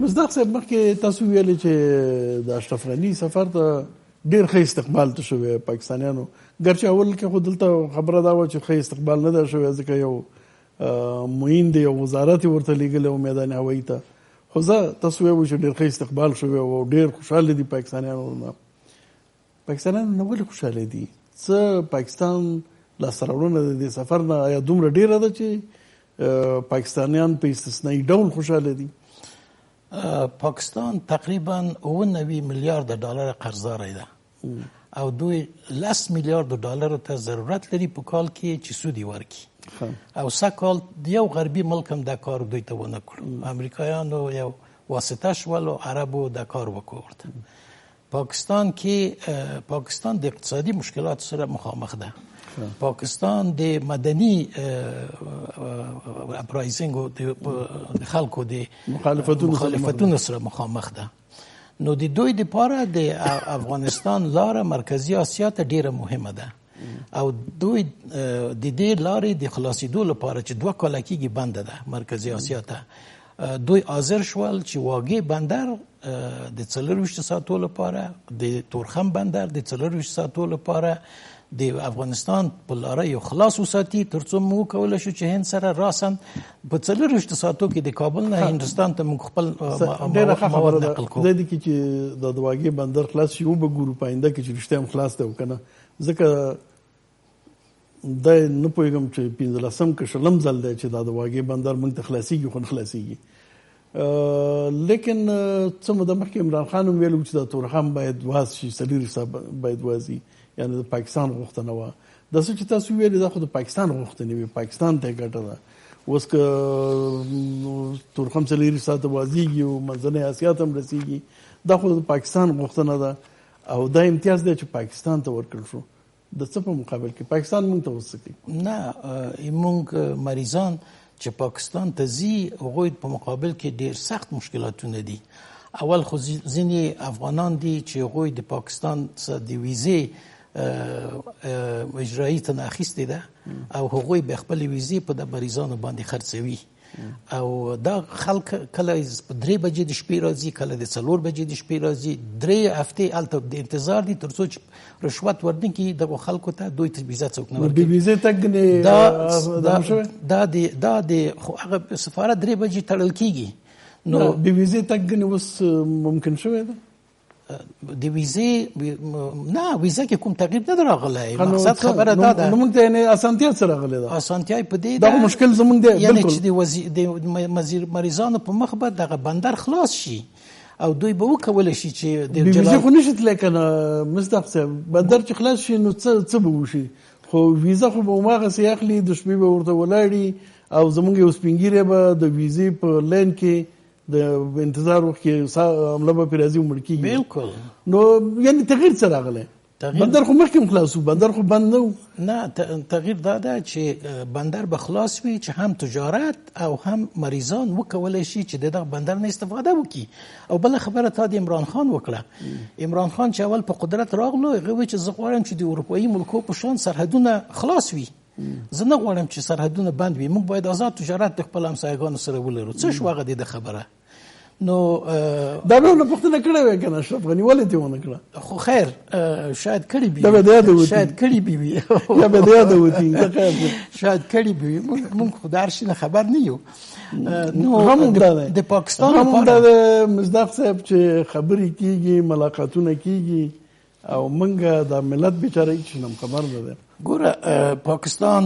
مصداق صاحب مخکې تاسو ویلې چې د اشرف غني سفر ته ډېر ښه استقبال ته شوی پاکستانیانو، ګرچې اول کې خو دلته خبره دا وه چې ښه استقبال نه ده شوی ځکه یو معین دی، یو وزارت یې ورته لیږلی و میدان هوایي ته، خو زه تاسو ویلو چې ډېر ښه استقبال شوی او ډېر خوشحاله دي پاکستانیانو نه. پاکستانیانو نه ولې خوشحاله دي؟ څه پاکستان لاسته راوړنه د دې سفر نه آیا دومره ډېره ده چې پاکستانیان په استثنایي ډول خوشحاله دي؟ پاکستان تقریبا 90 میلیارد ډالر قرضداری ده او دوی 10 میلیارد ډالر ته ضرورت لري په کال کې چې سودی ورکړي او سږ کال یو غربي ملک هم دا کار دوی ته ونه کړو. امریکایانو یو واسطه شول او عربو دا کار وکړ. پاکستان د اقتصادي مشکلات سره مخامخ ده. پاکستان د مدني اپرایزینګ د خلکو د مخالفتونو سره مخامخ ده. نو د دوی لپاره د افغانستان لاره مرکزی آسیا ته ډیره مهمه ده او دوی د دې لارې د خلاصېدو لپاره چې 2 کاله کېږي بنده ده مرکزی آسیا ته، دوی حاضر شول چې واګې بندر د 24 ساعتو لپاره، د تورخم بندر د 24 ساعتو لپاره د افغانستان په لاره یو خلاص وساتي ترڅو موږ کولی شو چې هند سره راسن په 24 ساعتو کې د کابل نه هندوستان ته موږ خپل مواد نقل کوو. د دې کې چې د واګې بندر خلاص شي وګورو په آینده کې چې رښتیا هم خلاص دی او که نه، ځکه دا نه پوهېږم چې 15 که 16 ځل دی چې دا د واګې بندر موږ ته خلاصېږي خو نه خلاصېږي. لیکن څه موده مخکې عمران خان هم ویلو چې دا تورخم باید واز شي، سلیري صاحب باید وازي، یعنی د پاکستان غوښتنه وه. دا څه چې تاسو ویلې دا خو د پاکستان غوښتنې وي، پاکستان ته یې ګټه ده. اوس که تورخم سلیري صاحب ته وازیږي او منځنۍ اسیا ته هم رسېږي، دا خو د پاکستان غوښتنه ده او دا امتیاز دی چې پاکستان ته ورکړل شو. د څه په مقابل کې پاکستان موږ ته اوس څه کوي؟ نه، موږ مریضان چې پاکستان ته ځي هغوی په مقابل کې ډېر سخت مشکلاتونه دي. اول خو ځینې افغانان دي چې هغوی د پاکستان څخه د ویزې اجرایي ته نه اخیستې ده او هغوی به خپلې ویزې په د مریضانو باندې خرڅوي او دا خلک کله په 3 بجې د شپې راځي، کله د 4 بجې د شپې راځي، 3 هفتې هلته د انتظار دي تر څو چې رشوت ورنکړي دغو خلکو ته دوی ته ویزه څوک نه ورکوي. د ویزې تګ دا د هغه سفارت 3 بجې تړل کېږي. نو د ویزې تګ اوس ممکن شوی ده؟ د ویزې نه، ویزه کې کوم تغییر نه راغلی. مقصد خبره دا ده نو موږ ته یعنې اسانتیا څه راغلی ده؟ اسانتیا په دې ده مشکل زموږ دی یعنې چې د مریضانو په مخ به دغه بندر خلاص شي او دوی به وکولی شي چې د ویزې خو نشي تللی که نه مصداق صاحب، بندر چې خلاص شي نو څه به وشي؟ خو ویزه خو به هماغسې اخلي، د شپې به ورته ولاړي او زموږ یو سپین ږیری به د ویزې په لین کې د انتظار وخت کې حمله به پرې راځي او مړ کېږي. بالکل. نو یعنې تغییر څه راغلی؟ بندر خو مخکې هم خلاص و، بندر خو بند نه و. نه، تغییر دا ده چې بندر به خلاص وي چې هم تجارت او هم مریضان وکولی شي چې د دغه بندر نه استفاده وکړي. او بله خبره تا د عمران خان وکړه. عمران خان چې اول په قدرت راغلو هغه وایي چې زه غواړم چې د اروپایي ملکو په شان سرحدونه خلاص وي، زه نه غواړم چې سرحدونه بند وي، موږ باید آزاد تجارت د خپل همسایګانو سره ولرو. څه شو هغه د خبره؟ نو دا به نه پوښتنه کړې وای کنه اشرف غني ولې ته ونه کړه؟ خو خیر شاید کړي بي، شاید کړي بي یا به دا د وتی شاید کړي بي، موږ خو دارشي خبر نه یو. نو هم د پاکستان لپاره د مصداق صاحب چې خبرې کیږي، ملاقاتونه کیږي او منګه د ملت بیچاره هیڅ نه خبر نه ده. ګوره پاکستان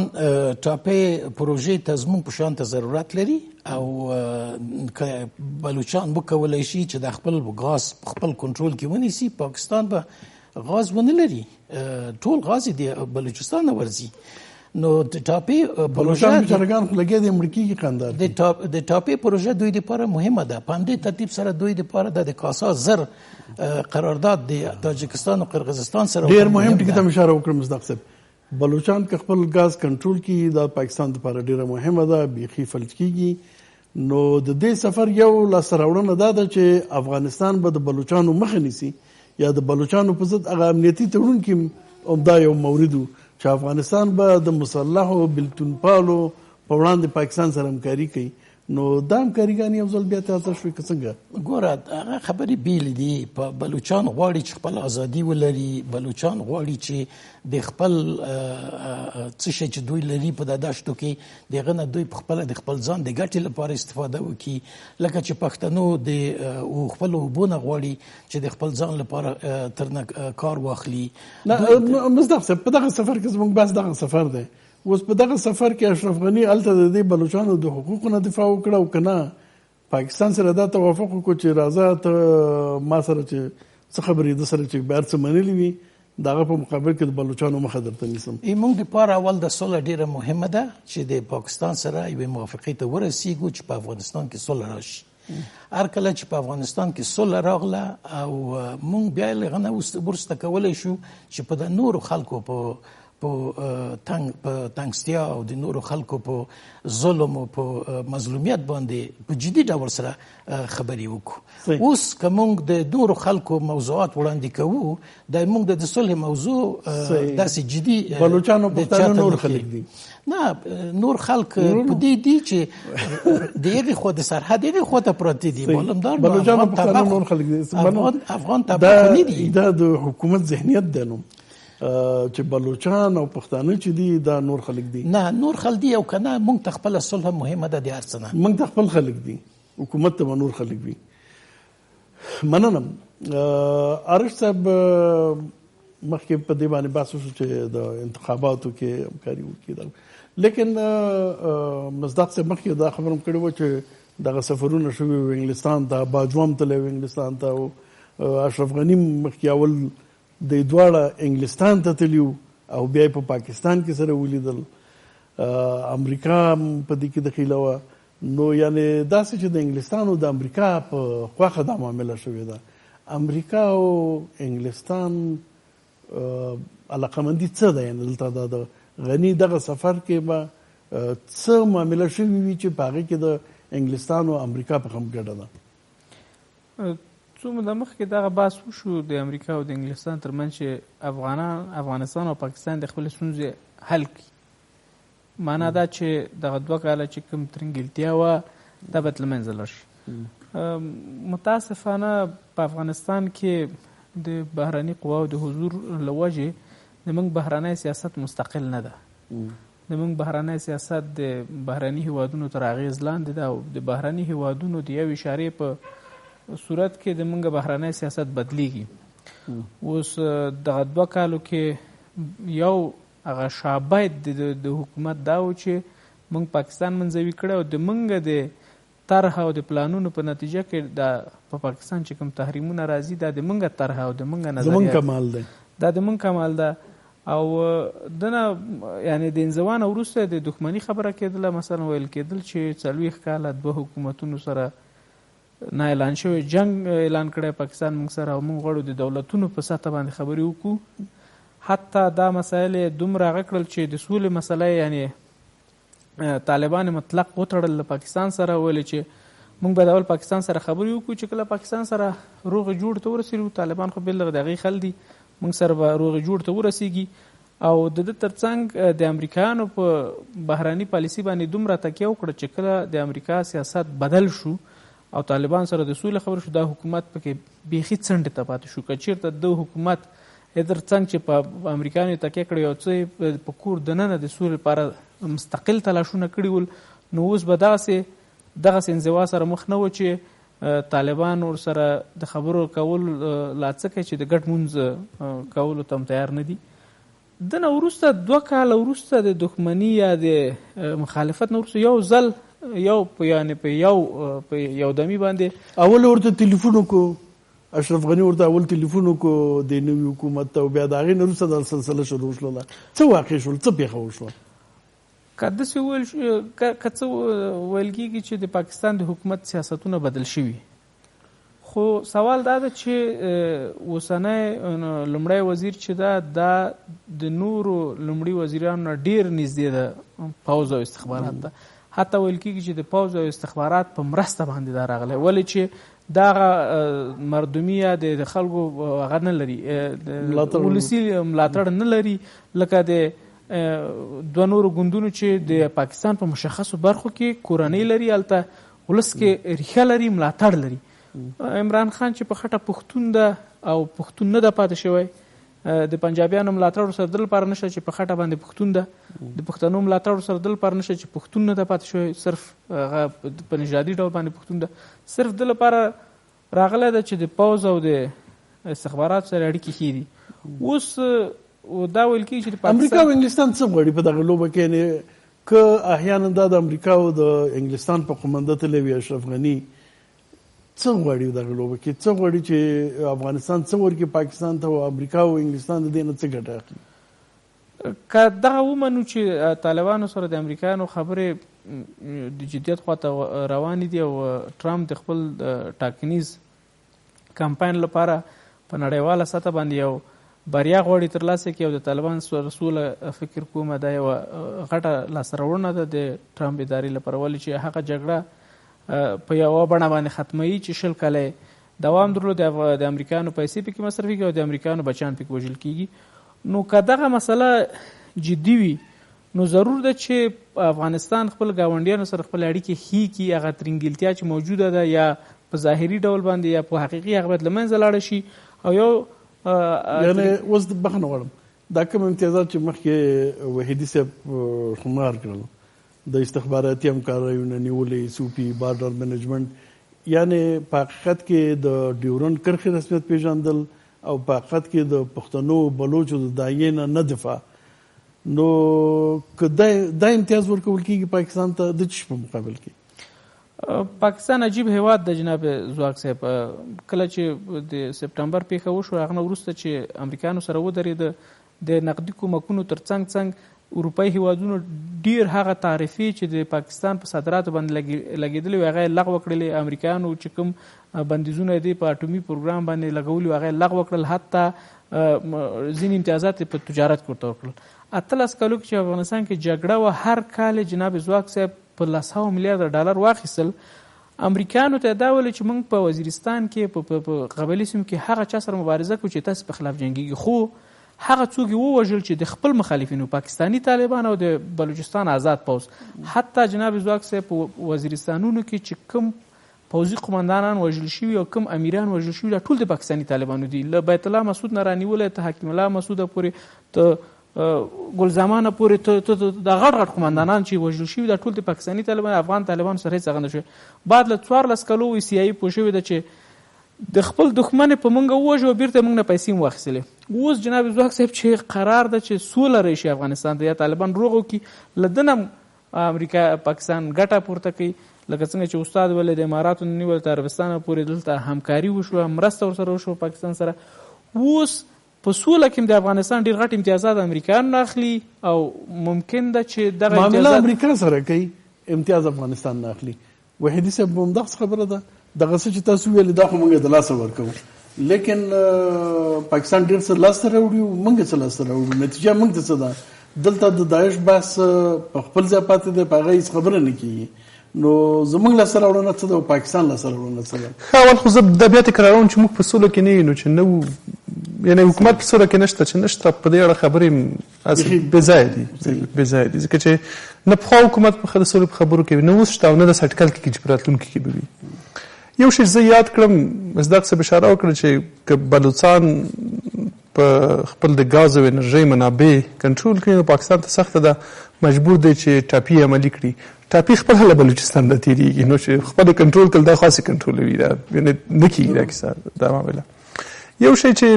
ټاپې پروژې ته زموږ په شان ته ضرورت لري او که بلوچان وکولی شي چې د خپل غاز خپل کنټرول کې ونیسي، پاکستان به غاز ونه لري، ټول غاز د بلوچستان نه ورځي. نو د ټاپې پروژه بیچارهګان خو لګیا دي مړ کېږي قندار. د ټاپې پروژه دوی لپاره مهمه ده. په همدې ترتیب سره دوی لپاره د کاسا زر قرارداد د تاجکستان او قرغیزستان سره ډېر مهم ټکي ته اشاره وکړم مصداق صاحب. بلوچان که خپل غاز کنټرول کړي دا پاکستان لپاره ډېره مهمه ده، بیخي فلج کېږي. نو د دې سفر یو لاسته راوړنه دا ده چې افغانستان به د بلوچانو مخه نیسي یا د بلوچانو په ضد هغه امنیتي تړون کې همدا یو مورد و چې افغانستان به د مسلحو بلتونپالو په وړاندې پاکستان سره همکاري کوي. نو دا همکاریګانې یو ځل بیا تازه شوې که څنګه؟ ګوره هغه خبرې بیلې دي. په بلوچان غواړي چې خپل ازادي ولري، بلوچان غواړي چې د خپل څه شی چې دوی لري په د دشتو کې د هغه نه دوی په خپله د خپل ځان د ګټې لپاره استفاده وکړي، لکه چې پښتنو د خپل اوبو نه غواړي چې د خپل ځان لپاره ترنه کار واخلي. مصدق صاحب په دغه سفر کې زموږ بحث دغه سفر دی. اوس په دغه سفر کې اشرف غني هلته د دې بلوچانو د حقوقو نه دفاع وکړه او که نه پاکستان سره دا توافق وکړو چې راځه ته ما سره چې څه خبرې د سره چې بهر څه منلي وي د هغه په مقابل کې د بلوچانو مخه درته نیسم. موږ دپاره اول د صلح ډېره مهمه ده چې د پاکستان سره یوې موافقې ته ورسیږو چې په افغانستان کې صلح راشي. هر کله چې په افغانستان کې صلح راغله او موږ بیا له هغه نه وروسته کولی شو چې په د نورو خلکو په تنګستیا او د نورو خلکو په ظلم او په مظلومیت باندې په جدي ډول سره خبرې وکړو. اوس که موږ د نورو خلکو موضوعات وړاندې کوو د موږ د صلح موضوع داسې جدي بلوچانو پښتانه نور خلک دي نه نور خلک په دې دي چې د هغې خوا د سرحد هغې خوا ته پراته دي. معلومدار بلوچانو پښتانه نور خلک دي. افغان طبقه نه دي. دا د حکومت ذهنیت دی نو چې بلوچان او پښتانه چې دي دا نور خلک دي. نه نور خلک دي او که نه موږ ته خپله صلح مهمه ده د هر څه نه. موږ ته خپل خلک دي، حکومت ته به نور خلک وي. مننم. عارف صاحب مخکې په دې باندې بحث وشو چې د انتخاباتو کې همکاري وکړي، لیکن مصدق صاحب مخکې دا خبره هم کړې وه چې دغه سفرونه شوي وو انګلستان ته، باجوام تللی و انګلستان ته، او اشرف غني مخکې اول د دواړه انګلستان ته تللی او بیا په پاکستان کې سره ولیدل، امریکا په دې کې دخیله وه. نو یعنې داسې چې د انګلستان او د امریکا په خوښه دا معامله شوې ده. امریکا او انګلستان علاقمندي څه ده؟ یعنې دلته د غني دغه سفر کې به څه معامله شوې وي چې په هغې کې د انګلستان او امریکا په هم ګډه ده؟ څو موده مخکې دغه بحث وشو د امریکا او د انګلستان ترمنځ چې افغانستان او پاکستان د خپلې ستونزې حل کړي. معنا دا چې دغه 2 کاله چې کوم ترنګلتیا وه دا به له منځه لاړ شي. متاسفانه په افغانستان کې د بهرني قواو د حضور له وجې زموږ بهرنی سیاست مستقل نه ده. زموږ بهرنی سیاست د بهرني هیوادونو تر اغېز لاندې ده او د بهرني هیوادونو د یو اشارې په صورت کې د موږ بهرنی سیاست بدلیږي. اوس دغه 2 کالو کې یو هغه شابید د حکومت دا و چې موږ پاکستان منځوي کړی او د موږ د طرح او د پلانونو په نتیجه کې په پاکستان چې کوم تحریمونه راځي دا د موږ طرح او د موږ نظریات زموږ کمال دی. دا د موږ کمال ده. او دنه یعنی د انزوان وروسته د دښمنۍ خبره کېدله، مثلا ویل کېدل چې 40 کاله 2 حکومتونو سره نه اعلان شوی جنگ اعلان کړی پاکستان موږ سره او موږ غواړو د دولتونو په سطح باندې خبرې وکړو. حتی دا مسایل دومره هغه کړل چې د سولې مسله یعنی طالبان مطلق وتړل له پاکستان سره، ویل چې موږ به د اول پاکستان سره خبرې وکړو چې کله پاکستان سره روغ جوړ ته ورسېږو، طالبان خو بلغه د هغې خل دي، موږ سره به روغ جوړ ته ورسېږي. او د ده ترڅنګ د امریکایانو په بهرني پالیسي باندې دومره تکیه وکړه چې کله د امریکا سیاست بدل شو او طالبان سره د سولې خبر شو، دا حکومت پکې بیخي څنډې ته پاتې شو. که چېرته د حکومت ترڅنګ چې په امریکایانو تکیه کړی او څه په کور دننه د سولې لپاره مستقل تلاشونه کړي ول، نو اوس به دغسې انزوا سره مخ نه و چې طالبان ورسره د خبرو کول لا څه کوي چې د ګډ منځ کولو ته هم تیار نه دي. دنه وروسته 2 کاله وروسته د دښمني یا د مخالفت نه وروسته یو ځل په یو دمي باندې اول ورته ټلیفون وکړو، اشرف غني ورته اول ټلیفون وکړو د نوي حکومت ته، او بیا د هغې نه وروسته دا سلسله شروع شوله. څه واقع شول؟ څه پېښه وشوه؟ که څه ویل کېږي چې د پاکستان د حکومت سیاستونه بدل شوي، خو سوال دا ده چې اوسنی لومړی وزیر چې دا د نورو لومړي وزیرانو نه ډېر نږدې ده پوځ او استخبارات ته. حتی ویل کېږي چې د پوځ او استخبارات په مرسته باندې دا راغلی، ولې چې دغه مردمي یا د خلکو هغه نه لري، ولسي ملاتړ نه لري لکه د 2 نورو ګوندونو چې د پاکستان په مشخصو برخو کې کورنۍ لري. هلته ولس کې ریښه لري، ملاتړ لري. عمران خان چې په خټه پښتون ده او پښتون نه ده پاتې شوی، د پنجابیانو ملاتړ سره دل پر نشه چې په خټه باندې پښتون ده، د پښتنو ملاتړ سره دل پر نشه چې پښتون نه ده پاتې شوی، صرف په نژادي ډول باندې پښتون ده. صرف د لپاره راغلی ده چې د پوځ او د استخبارات سره اړیکې ښې دي. اوس دا ویل کېږي چې امریکا او انګلستان څه غواړي په دغه لوبه کې؟ یعنې که احیانا دا د امریکا او د انګلستان په قومنده تللی وي اشرف غني، څه غواړي دغه لوبه کې؟ څه غواړي چې افغانستان څه ورکړي پاکستان ته، او امریکا او انګلستان د دې نه څه ګټه اخلي؟ که دغه ومنو چې طالبانو سره د امریکایانو خبرې د جدیت خواته روانې دي او ټرمپ د خپل ټاکنیز کمپاین لپاره په نړیواله سطح باندې یو بریا غواړي ترلاسه کړي او د طالبان سره سوله فکر کومه دا یوه غټه لاسته راوړنه ده د ټرمپ ادارې لپاره، ولې چې هغه جګړه په یوه بڼه باندې ختموي چې 20 کاله دوام درلود، د امریکایانو پیسې پکې مصرفېږي او د امریکایانو بچیان پکې وژل کېږي. نو که دغه مسله جدي وي نو ضرور ده چې افغانستان خپل ګاونډیانو سره خپل اړیکې ښې کړي، هغه ترنګلتیا چې موجوده ده یا په ظاهري ډول باندې یا په حقیقي هغه باید له منځه لاړه شي. او یو یعنې اوس بخښنه غواړم، دا کوم امتیازات چې مخکې وحیدي صاحب شمار کړل، د استخباراتي همکاریو نه نیولې، سوپي، بارډر منیجمنټ، یعنې په حقیقت کې د ډیورنډ کرښې رسمیت پیژندل او په حقیقت کې د پښتنو بلوچو د داعیې نه دفاع. نو که دا امتیاز ورکول کېږي پاکستان ته د څه په مقابل کې؟ پاکستان عجیب هیواد د جناب زواک صاحب. کله چې د سپټمبر پیښه وشوه هغه نه وروسته چې امریکایانو سره ودرېده، د نقدي کومکونو تر څنګ اروپایي هیوادونو ډیر هغه تعرفې چې د پاکستان په صادراتو باندې لګېدلې وي هغه یې لغوه کړلې. امریکایانو چې کوم بندیزونه یې په اټومي پروګرام باندې لګولي هغه یې لغوه کړل، حتی ځینې امتیازات په تجارت کې ورته ورکړل. 18 کالو کې چې افغانستان کې جګړه وه، هر کال جناب زواک صاحب په 100 میلیارډ ډالر واخیستل. امریکایانو ته دا ویل چې موږ په وزیرستان کې په قبایلي سیمو کې هغه چا سره مبارزه کوو چې تاسو په خلاف جنګېږي، خو هغه څوک یې ووژل چې د خپل مخالفینو پاکستاني طالبان او د بلوچستان آزاد پوځ. حتی جناب زواک صاحب په وزیرستانونو کې چې کوم پوځي قماندانان وژل شوي او کوم امیران وژل شوي دا ټول د پاکستاني طالبانو دي، له بیت الله مسعود نه رانیولی ته حکیم الله مسعوده پورې ته ګلزمانه پورې ته د غټ قماندانان چې وژل شوي دا ټول د پاکستاني طالبان افغان طالبانو سره هېڅ هغه نه شوی. بعد له 14 کالو سیایي پوه شوې ده چې د خپل دښمن په موږ ووژو او بیرته موږ نه پیسې هم واخیستلې. اوس جناب زواک صاحب چې قرار ده چې سوله راشي افغانستان ته یا طالبان روغ وکړي، له ده نه امریکا پاکستان ګټه پورته کوي. لکه څنګه چې استاد ولې د اماراتو نه نیول تر عربستان پورې دلته همکاري وشوه، مرسته ورسره وشوه پاکستان سره. اوس په سوله کې د افغانستان ډیر غټ امتیازات امریکایان نه اخلي او ممکن ده چې دغه امتیازات امریکا سره کوي، امتیاز افغانستان نه اخلي. وحیدي صاحب هم دغه خبره ده، دغه څه چې تاسو ویل دا خو موږ د لاسه ورکوو، لیکن پاکستان ډیر څه لاسته راوړي او موږ څه لاسته راوړو. نتیجه موږ ته څه ده؟ دلته د داعش بحث په خپل ځای پاتې دی، په هغه هېڅ خبره نه کېږي. نو زموږ لاسته راوړنه څه ده او پاکستان لاسته راوړنه څه ده؟ ښه، اول خو زه دا بیا تکراروم چې موږ په سوله کې نه یو، نو چې نه یعنې حکومت په سوله کې نشته، چې نشته په دې اړه خبرې بې ځایه دي، بې ځایه دي، ځکه چې نه پخوا حکومت په د سولې په خبرو کې نه اوس شته او نه د سټکل کې چې په راتلونکي کې به وي. یو شی زه یاد کړم، مصداق صاحب اشاره وکړه چې که بلوڅان په خپل د ګاز او انرژۍ منابع کنټرول کړي نو پاکستان ته سخته ده، مجبور دی چې ټاپي عملي کړي. ټاپي خپل له بلوچستان نه تېرېږي، نو چې خپل کنټرول کړل دا خاصې کنټرولوي، دا یعنې نه کېږي دا کیسه دا معامله. یو شی چې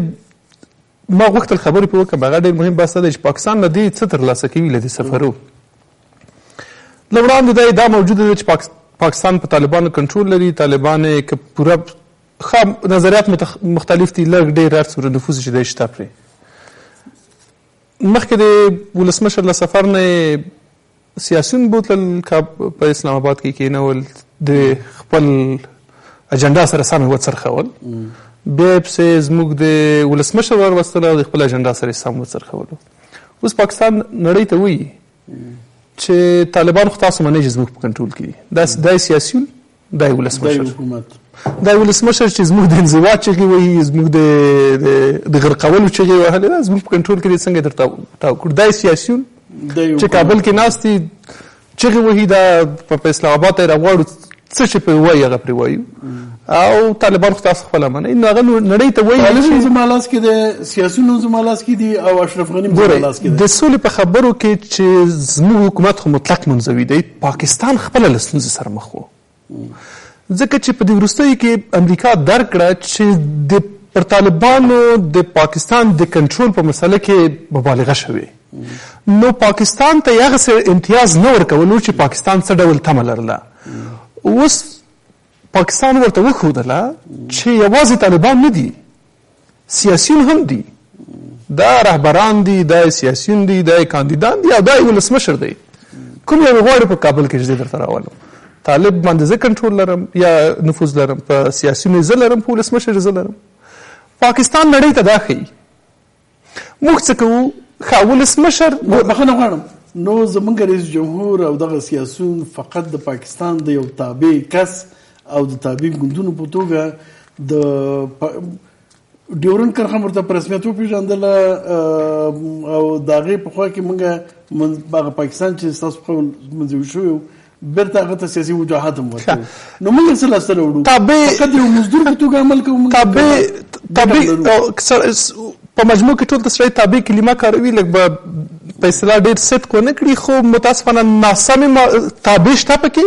ما غوښتل خبرې پرې وکړم هغه ډېر مهم بحث دی چې پاکستان له دې څه ترلاسه کوي له دې سفرو. له وړاندې دا موجوده ده چې پاکستان په طالبانو کنټرول لري، طالبان یې که پوره نظریات مختلف دي، لږ ډېر هر څومره نفوذ چې دی شته پرې. مخکې د ولسمشر له سفر نه سیاسیون بوتلل په اسلام آباد کې کېنول، د خپل اجنډا سره سم یې وڅرخول، بیا یې پسې زموږ د ولسمشر ور او د خپل اجنډا سره سم وڅرخولو. اوس پاکستان نړۍ ته وایي چې طالبان خو تاسو منئ چې زموږ په کنټرول کې دي، دا سیاسیون، دا ولسمشر، دا ولسمشر چې زموږ د انزوا چغې وایي، زموږ د غرقولو چغې وهلې، دا زموږ په کنټرول کې دی، څنګه درته تاو کړو؟ دا سیاسیون چې کابل کې ناست دي چغې وهي، دا په اسلام آباد ته یې راغواړو څه چې پرې وایي هغه پرې وایو او طالبان خو تاسو خپله منئ نو هغه نړۍ ته وایي طالبان زما لاس کې دی سیاسیون زما لاس کې دي او اشرف غني زما لاس کې دی. د سولې په خبرو کې چې زموږ حکومت خو مطلق منزوي دی پاکستان خپله له ستونزې سره مخ و ځکه چې په دې وروستیو کې امریکا درک کړه چې پر طالبانو د پاکستان د کنټرول په مسله کې مبالغه شوې نو پاکستان ته یې هغسې امتیاز نه ورکولو چې پاکستان څه ډول تمه لرله. اوس پاکستان ورته وښودله چې یوازې طالبان نه دي سیاسیون هم دي دا رهبران دي دا سیاسیون دي دا کاندیدان دي او دا ولسمشر دی کوم یو غواړي په کابل کې چې درته راولم طالب باندې زه کنټرول لرم یا نفوذ لرم په سیاسیونو زه لرم په ولسمشر زه لرم. پاکستان نړۍ ته دا ښیي موږ څه کوو ښه ولسمشر بخښنه غواړم نو زمونږ رئیس جمهور او دغه سیاسیون فقط د پاکستان د یو تابع کس او د تابع ګوندونو په توګه د ډیورنډ کرښه ورته په رسمیت وپېژندله او د هغې په خوا کې موږ هغه پاکستان چې ستاسو په منځوي شوی بیرته هغه ته سیاسي وجاهت هم ورکوو نو موږ څه لاسته راوړو فقط یو مزدور په توګه عمل کوو په مجموع کې ټول د سړی تابع کلمه کاروي لږ به په اصطلاح ډېر صدق ونه کړي خو متاسفانه ناسمې تابع شته پکې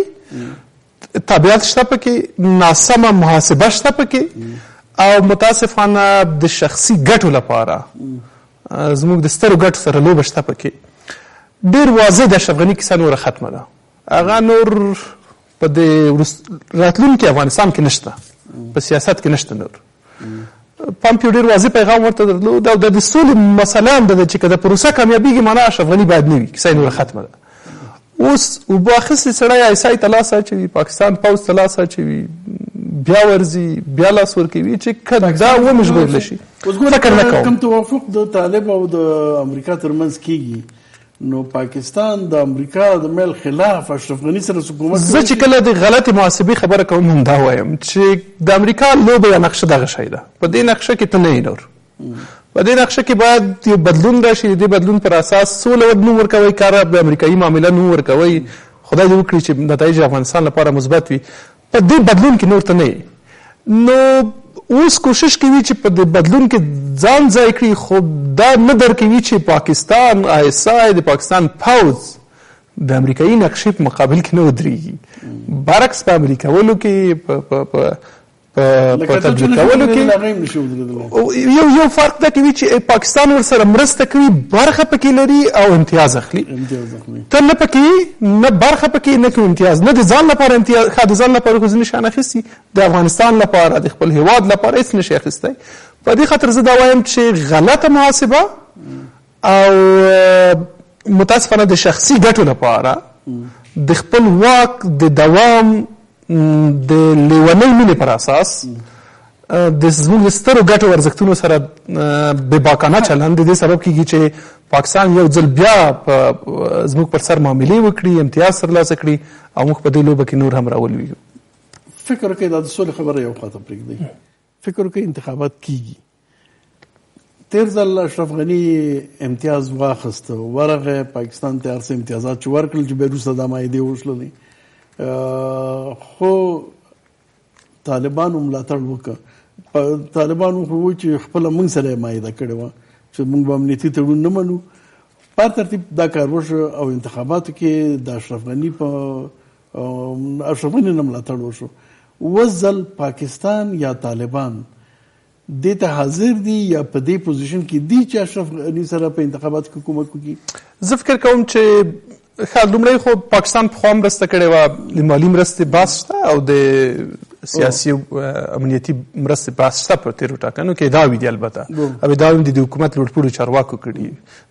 تابعیت شته پکې ناسمه محاسبه شته پکې او متاسفانه د شخصي ګټو لپاره زموږ د سترو ګټو سره لوبه شته پکې ډېر واضح د اشرف غني کیسه نوره ختمه ده هغه نور په د راتلونکي افغانستان کې نشته په سیاست کې نشته نور پامپیو ډېر واضح پیغام ورته درلود او د سولې مسله هم ده چې که د پروسه کامیابېږي معنا اشرف غني باید نه وي کیسه یې نوره ختمه ده اوس اوبه اخیستې سړی ایسای ته لاس اچوي پاکستان پوځ ته لاس اچوي بیا ورځي بیا لاس ورکوي چې که دا ومژغورلی شي فکر نه کوم کوم توافق د طالب او د امریکا ترمنځ کېږي نو پاکستان د امریکا د میل خلاف اشرف غني سره حکومت زه چې کله د غلطې محاسبې خبره کوم هم دا وایم چې د امریکا لوبه یا نقشه دغه شی ده په دې نقشه کې ته نه یې نور په دې نقشه کې باید یو بدلون راشي د دې بدلون پر اساس سوله نوم ورکوئ کار د امریکایي معامله نوم ورکوئ خدای دې وکړي چې نتایج افغانستان لپاره مثبت وي په دې بدلون کې نور ته نه یې نو اوس کوشش کوي چې په دې بدلون کې ځان ځای کړي خو دا نه درکوي چې پاکستان ISI د پاکستان پوځ د امریکایي نقشې په مقابل کې نه ودرېږي برعکس په عملي کولو کې په تطبیقولو کې یو فرق دا کوي چې پاکستان ورسره مرسته کوي برخه پکې لري او امتیاز اخلي ته نه پکې نه برخه پکې نه کوي امتیاز نه د ځان لپاره امتیاز ښه د ځان لپاره خو ځینې شیان اخیستي د افغانستان لپاره د خپل هیواد لپاره هېڅ نشي اخیستی په دې خاطر زه دا وایم چې غلطه محاسبه او متاسفانه د شخصي ګټو لپاره د خپل واک د دوام د لیونۍ مینې پر اساس د زموږ د سترو ګټو ارزښتونو سره بېباکانه چلند د دې سبب کېږي چې پاکستان یو ځل بیا زموږ پر سر معاملې وکړي امتیاز ترلاسه کړي او موږ په دې لوبه کې نور هم راولویږو. فکر وکړئ دا د سولې خبره یو خواته پرېږدئ فکر وکړئ انتخابات کېږي تیر ځل اشرف غني امتیاز واخیسته ورغی پاکستان ته هر څه امتیازات چې ورکړل چې بیا وروسته دا معاهدې وشللې خو طالبانو ملاتړ وکړه طالبانو خو وایي چې خپله موږ سره یې معاهده کړې وه چې موږ به امنیتي تړون نه منو په ترتیب دا کار وشو او انتخاباتو کې د اشرف غني نه ملاتړ وشو اوس ځل پاکستان یا طالبان دې ته حاضر دي یا په دې پوزیشن کې دي چې اشرف غني سره په انتخاباتو کې حکومت وکړي؟ زه فکر کوم چې ښه لومړی خو پاکستان پخوا مرسته کړې وه د مالي مرستې بحث شته او د سیاسي امنیتي مرستې بحث شته په تېرو ټاکنو کې ادعاوې دي البته او ادعاوې د حکومت لوړپوړو چارواکو کړي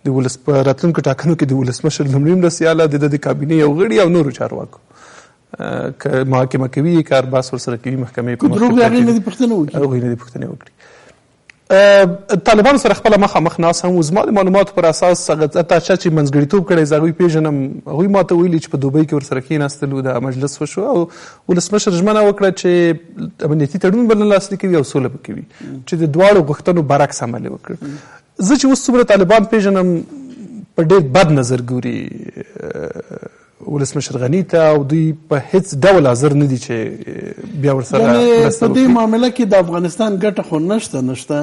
د په راتلونکو ټاکنو کې د ولسمشر لومړي مرستیاله د کابینې یو غړي او نورو چارواکو که محاکمه کوي کار بحث ورسره کوي محکمې که دروغ وي هغوی نه دي پوښتنه وکړي طالبانو سره خپله مخامخ ناست هم زما د معلوماتو پر اساس هغه تا چې منځګړیتوب کړی زه هغوی پېژنم هغوی ما ته ویلي چې په دوبۍ کې ورسره کېناستلو د مجلس وشو او ولسمشر ژمنه وکړه چې امنیتي تړون به نه لاسلیک کوي او سوله به کوي چې د دواړو غوښتنو برعکس عمل یې وکړ. زه چې اوس څومره طالبان پېژنم په ډېر بد نظر ګوري ولسمشر غني ته او دوی په هیڅ ډول حاضر نه دي چې بیا ورسره په دې معامله کې د افغانستان ګټه خو نشته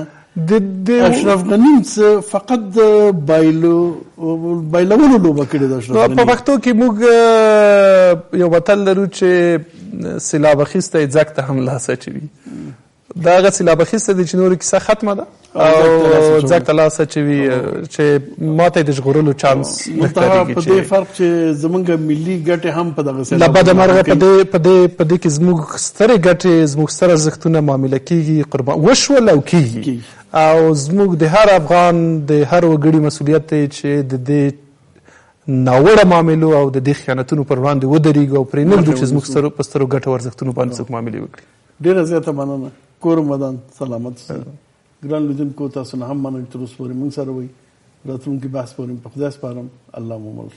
د اشرف غني فقط بایلولو لوبه کړې ده. اشرف غني په پښتو کې موږ یو متل لرو چې سیلاب اخیستی ځګ ته هم لاس اچوي. دا هغه سیلاب اخیستی دی چې نورو کیسه ختمه ده او ځګ ته لاس اچوي چې ماته یې د ژغورلو چانس نه ښکارېږي. په دې فرق چې زمونږ ملي ګټې هم په دغه له بده مرغه په دې کې زموږ سترې ګټې زموږ ستر ارزښتونه معامله کېږي، قربان وشول او کېږي. او زموږ د هر افغان د هر وګړي مسؤلیت دی چې د دې ناوړه معاملو او د دې خیانتونو پر وړاندې ودرېږو او پرې نه ږدو چې زموږ په سترو ګټو ارزښتونو باندې څوک معاملې وکړي. ډېره زیاته مننه. کور مدان سلامت سي. ګران لیدونکو تاسو نه هم مننه چې تر اوسه پورې موږ سره وئ. راتلونکي بحث پورې په خدای سپارم. الله مو مل.